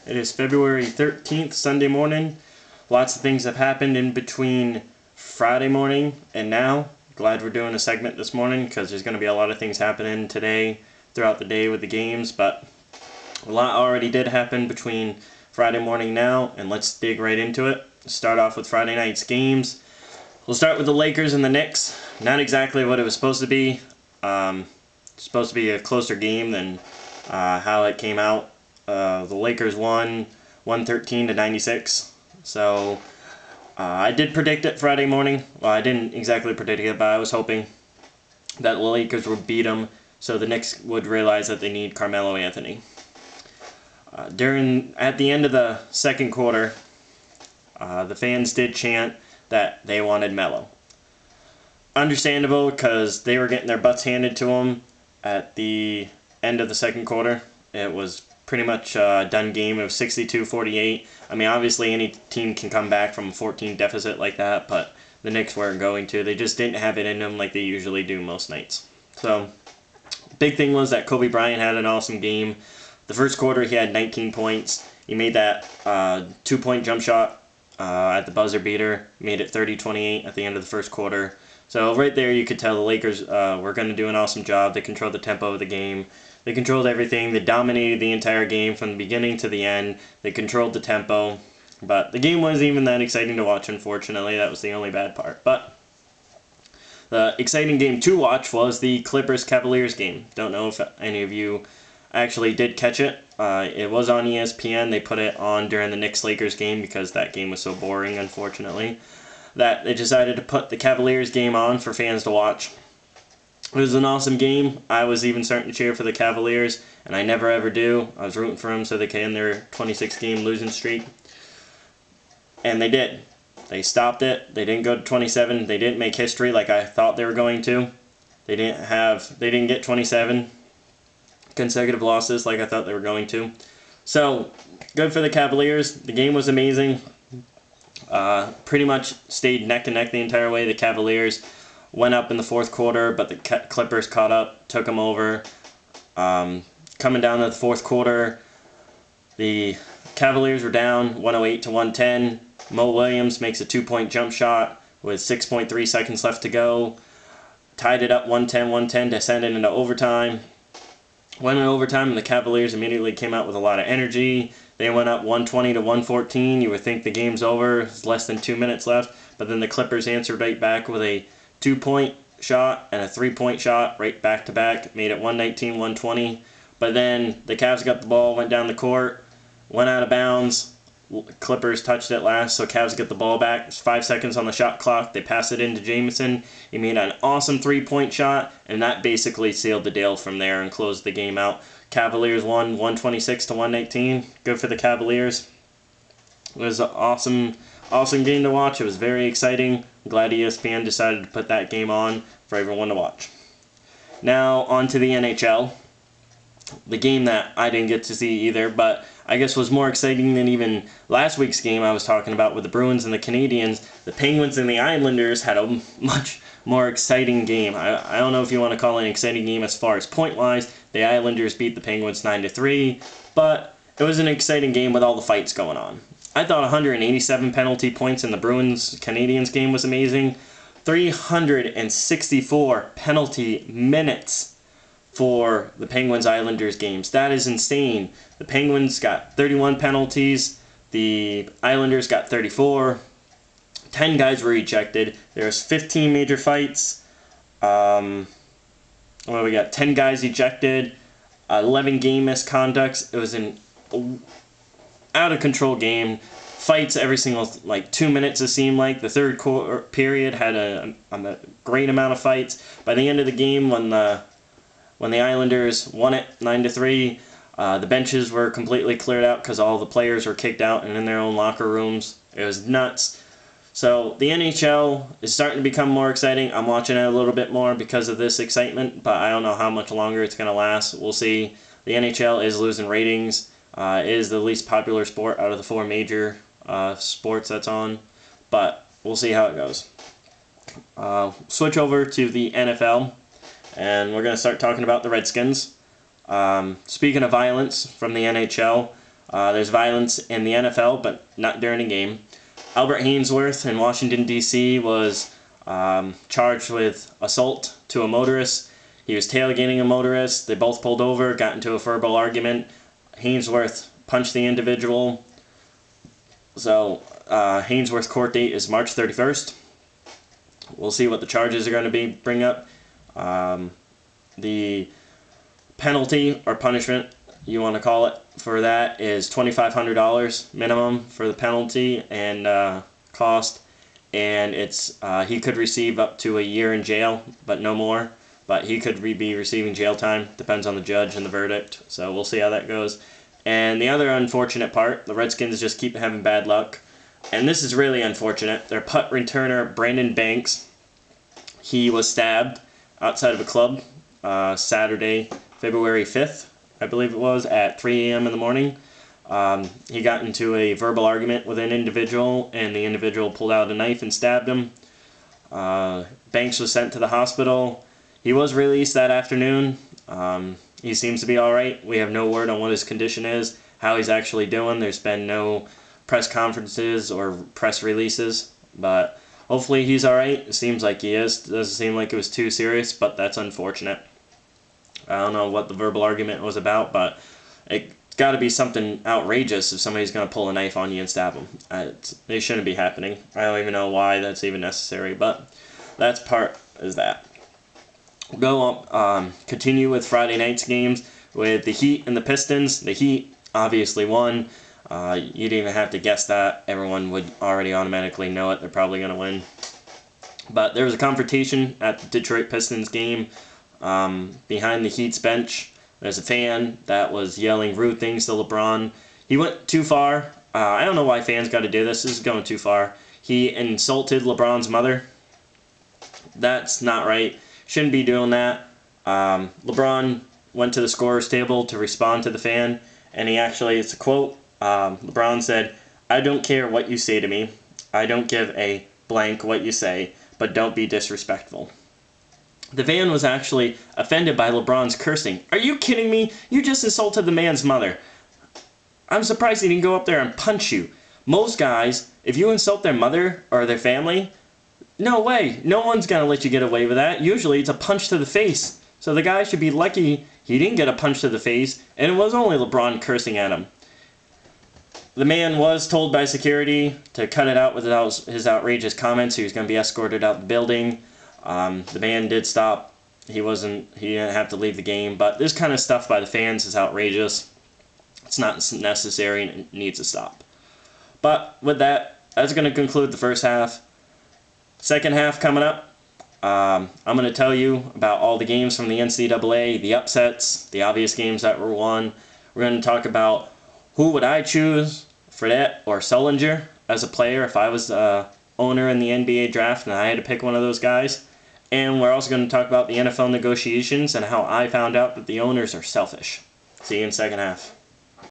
It is February 13th, Sunday morning. Lots of things have happened in between Friday morning and now. Glad we're doing a segment this morning because there's going to be a lot of things happening today throughout the day with the games, but a lot already did happen between Friday morning now, and let's dig right into it. Start off with Friday night's games. We'll start with the Lakers and the Knicks. Not exactly what it was supposed to be. Supposed to be a closer game than how it came out. The Lakers won 113-96. So I did predict it Friday morning. Well, I didn't exactly predict it, but I was hoping that the Lakers would beat them so the Knicks would realize that they need Carmelo Anthony. At the end of the second quarter, the fans did chant that they wanted Melo. Understandable, because they were getting their butts handed to them at the end of the second quarter. It was pretty much a done game of 62-48. I mean, obviously any team can come back from a 14 deficit like that, but the Knicks weren't going to. They just didn't have it in them like they usually do most nights. So, big thing was that Kobe Bryant had an awesome game. The first quarter he had 19 points. He made that 2-point jump shot at the buzzer beater. Made it 30-28 at the end of the first quarter. So right there you could tell the Lakers were going to do an awesome job. They controlled the tempo of the game. They controlled everything. They dominated the entire game from the beginning to the end. They controlled the tempo. But the game wasn't even that exciting to watch, unfortunately. That was the only bad part. But the exciting game to watch was the Clippers-Cavaliers game. Don't know if any of you actually did catch it. It was on ESPN. They put it on during the Knicks-Lakers game because that game was so boring, unfortunately, that they decided to put the Cavaliers game on for fans to watch. It was an awesome game. I was even starting to cheer for the Cavaliers, and I never ever do. I was rooting for them so they could end their 26-game losing streak. And they did. They stopped it. They didn't go to 27. They didn't make history like I thought they were going to. They didn't get 27 consecutive losses like I thought they were going to. So, good for the Cavaliers. The game was amazing. Pretty much stayed neck and neck the entire way. The Cavaliers went up in the fourth quarter, but the Clippers caught up, took them over. Coming down to the fourth quarter, the Cavaliers were down 108-110. Mo Williams makes a 2-point jump shot with 6.3 seconds left to go. Tied it up 110-110, descended into overtime. Went in overtime, and the Cavaliers immediately came out with a lot of energy. They went up 120-114. You would think the game's over. There's less than 2 minutes left. But then the Clippers answered right back with a 2-point shot and a 3-point shot right back-to-back. Made it 119-120. But then the Cavs got the ball, went down the court, went out of bounds. Clippers touched it last, so Cavs get the ball back. There's 5 seconds on the shot clock. They pass it into Jamison. He made an awesome 3-point shot, and that basically sealed the deal from there and closed the game out. Cavaliers won 126-119. Good for the Cavaliers. It was an awesome game to watch. It was very exciting. I'm glad ESPN decided to put that game on for everyone to watch. Now on to the NHL. The game that I didn't get to see either, but I guess was more exciting than even last week's game I was talking about with the Bruins and the Canadiens. The Penguins and the Islanders had a much more exciting game. I don't know if you want to call it an exciting game as far as point-wise. The Islanders beat the Penguins 9-3, but it was an exciting game with all the fights going on. I thought 187 penalty points in the Bruins-Canadiens game was amazing. 364 penalty minutes for the Penguins-Islanders games. That is insane. The Penguins got 31 penalties. The Islanders got 34. 10 guys were ejected. There's 15 major fights. We got 10 guys ejected. 11 game misconducts. It was an out-of-control game. Fights every single 2 minutes, it seemed like. The third period had a great amount of fights. By the end of the game, when the Islanders won it 9-3, the benches were completely cleared out because all the players were kicked out and in their own locker rooms. It was nuts. So the NHL is starting to become more exciting. I'm watching it a little bit more because of this excitement, but I don't know how much longer it's going to last. We'll see. The NHL is losing ratings. It is the least popular sport out of the 4 major sports that's on, but we'll see how it goes. Switch over to the NFL. And we're going to start talking about the Redskins. Speaking of violence from the NHL, There's violence in the NFL, but not during a game. Albert Haynesworth in Washington, D.C. was charged with assault to a motorist. He was tailgating a motorist. They both pulled over, got into a verbal argument. Haynesworth punched the individual. So Haynesworth's court date is March 31st. We'll see what the charges are going to bring up. The penalty or punishment, you want to call it, for that is $2,500 minimum for the penalty and cost, and it's he could receive up to a year in jail, but no more. But he could be receiving jail time. Depends on the judge and the verdict. So we'll see how that goes. And the other unfortunate part, the Redskins just keep having bad luck, and this is really unfortunate. Their punt returner Brandon Banks, he was stabbed outside of a club Saturday, February 5th. I believe it was, at 3 a.m. in the morning. He got into a verbal argument with an individual, and the individual pulled out a knife and stabbed him. Banks was sent to the hospital. He was released that afternoon. He seems to be alright. We have no word on what his condition is, how he's actually doing. There's been no press conferences or press releases, but hopefully he's alright. It seems like he is. It doesn't seem like it was too serious, but that's unfortunate. I don't know what the verbal argument was about, but it's got to be something outrageous if somebody's going to pull a knife on you and stab them. They shouldn't be happening. I don't even know why that's even necessary, but that's part is that. We'll go continue with Friday night's games with the Heat and the Pistons. The Heat obviously won. You didn't even have to guess that. Everyone would already automatically know it. They're probably going to win. But there was a confrontation at the Detroit Pistons game. Behind the Heat's bench, there's a fan that was yelling rude things to LeBron. He went too far. I don't know why fans got to do this. This is going too far. He insulted LeBron's mother. That's not right. Shouldn't be doing that. LeBron went to the scorer's table to respond to the fan, and he actually, it's a quote, LeBron said, "I don't care what you say to me. I don't give a blank what you say, but don't be disrespectful." The fan was actually offended by LeBron's cursing. Are you kidding me? You just insulted the man's mother. I'm surprised he didn't go up there and punch you. Most guys, if you insult their mother or their family, no way. No one's going to let you get away with that. Usually it's a punch to the face. So the guy should be lucky he didn't get a punch to the face, and it was only LeBron cursing at him. The man was told by security to cut it out with his outrageous comments. He was going to be escorted out the building. The man did stop. He didn't have to leave the game, but this kind of stuff by the fans is outrageous. It's not necessary and it needs to stop. But with that, that's going to conclude the first half. Second half coming up. I'm going to tell you about all the games from the NCAA, the upsets, the obvious games that were won. We're going to talk about who would I choose, Fredette or Sullinger, as a player if I was the owner in the NBA draft and I had to pick one of those guys. And we're also going to talk about the NFL negotiations and how I found out that the owners are selfish. See you in second half.